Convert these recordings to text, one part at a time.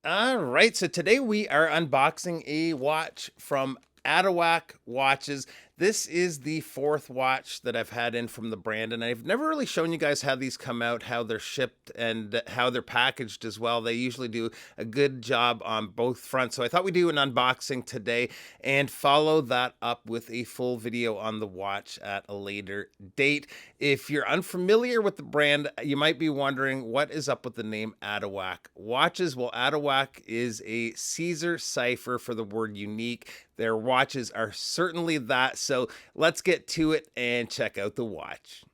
All right, so today we are unboxing a watch from Atowak Watches. This is the fourth watch that I've had in from the brand, and I've never really shown you guys how these come out, how they're shipped, and how they're packaged as well. They usually do a good job on both fronts, so I thought we'd do an unboxing today and follow that up with a full video on the watch at a later date. If you're unfamiliar with the brand, you might be wondering what is up with the name Atowak Watches. Well, Atowak is a Caesar cipher for the word unique. Their watches are certainly that. So let's get to it and check out the watch.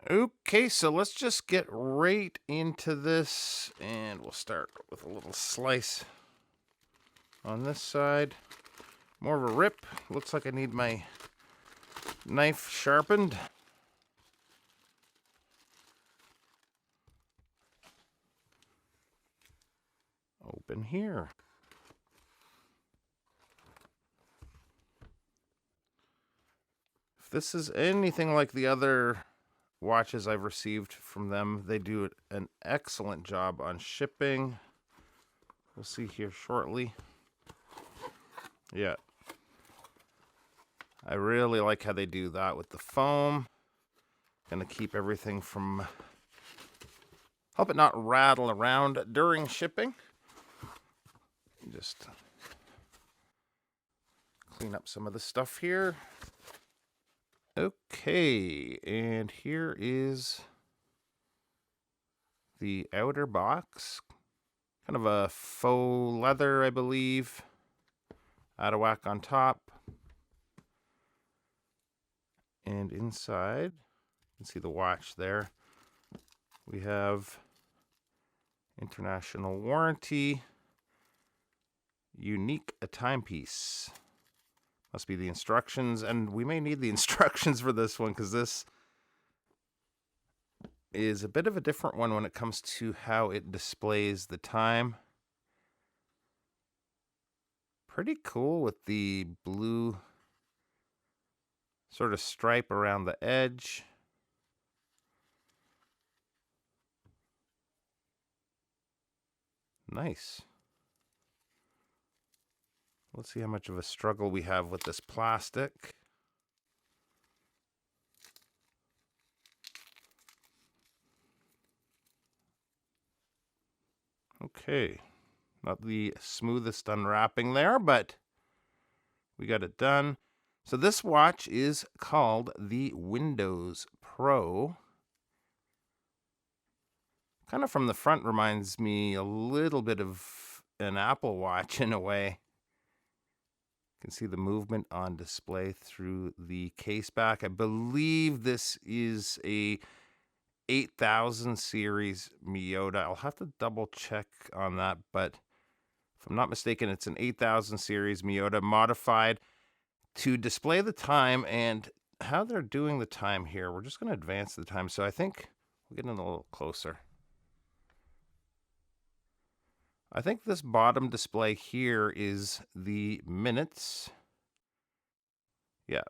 Okay, so let's just get right into this, and we'll start with a little slice on this side. More of a rip. Looks like I need my knife sharpened. Open here. If this is anything like the other watches I've received from them, they do an excellent job on shipping. We'll see here shortly. Yeah. I really like how they do that with the foam. Gonna keep everything from, help it not rattle around during shipping. Just clean up some of the stuff here. Okay, and here is the outer box. Kind of a faux leather, I believe. Atowak on top. And inside, you can see the watch there. We have international warranty. Unique a timepiece. Must be the instructions, and we may need the instructions for this one because this is a bit of a different one when it comes to how it displays the time. Pretty cool with the blue sort of stripe around the edge. Nice. Let's see how much of a struggle we have with this plastic. Okay, not the smoothest unwrapping there, but we got it done. So this watch is called the Windows Pro. Kind of from the front reminds me a little bit of an Apple Watch in a way. You can see the movement on display through the case back. I believe this is a 8000 series Miyota. I'll have to double check on that, but if I'm not mistaken, it's an 8000 series Miyota modified to display the time and how they're doing the time here. We're just going to advance the time, so I think we'll get in a little closer. I think this bottom display here is the minutes. Yeah.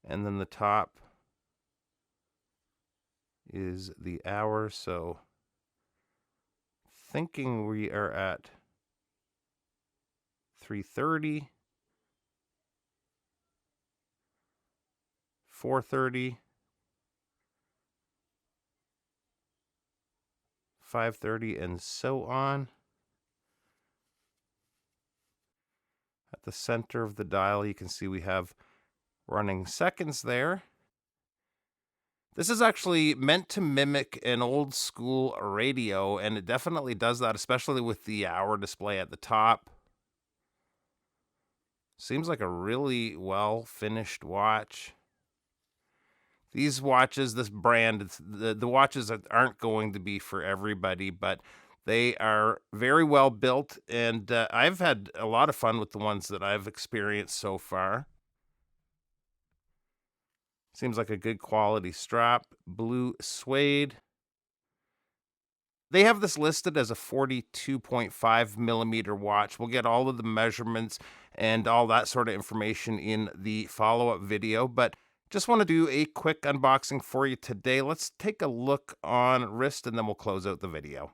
And then the top is the hour, so thinking we are at 3:30, 4:30, 5:30, and so on. At the center of the dial, you can see we have running seconds there. This is actually meant to mimic an old school radio, and it definitely does that, especially with the hour display at the top. Seems like a really well finished watch. These watches, this brand, the watches aren't going to be for everybody, but they are very well built, and I've had a lot of fun with the ones that I've experienced so far. Seems like a good quality strap, blue suede. They have this listed as a 42.5 millimeter watch. We'll get all of the measurements and all that sort of information in the follow-up video, but just want to do a quick unboxing for you today. Let's take a look on wrist and then we'll close out the video.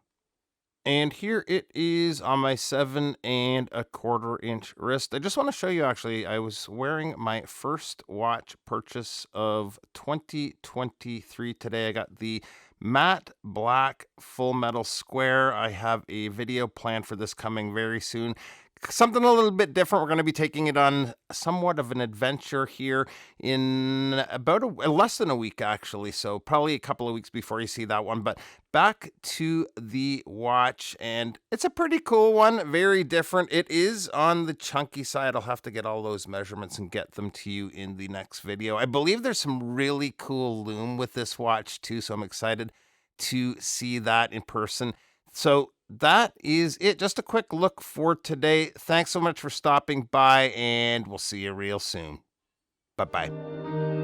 And here it is on my 7¼ inch wrist. I just want to show you, actually, I was wearing my first watch purchase of 2023 today. I got the matte black full metal square. I have a video planned for this coming very soon. Something a little bit different. We're going to be taking it on somewhat of an adventure here in about less than a week, actually. So probably a couple of weeks before you see that one. But back to the watch, and it's a pretty cool one, very different. It is on the chunky side. I'll have to get all those measurements and get them to you in the next video. I believe there's some really cool lume with this watch too, so I'm excited to see that in person. So that is it. Just a quick look for today. Thanks so much for stopping by, and we'll see you real soon. Bye bye.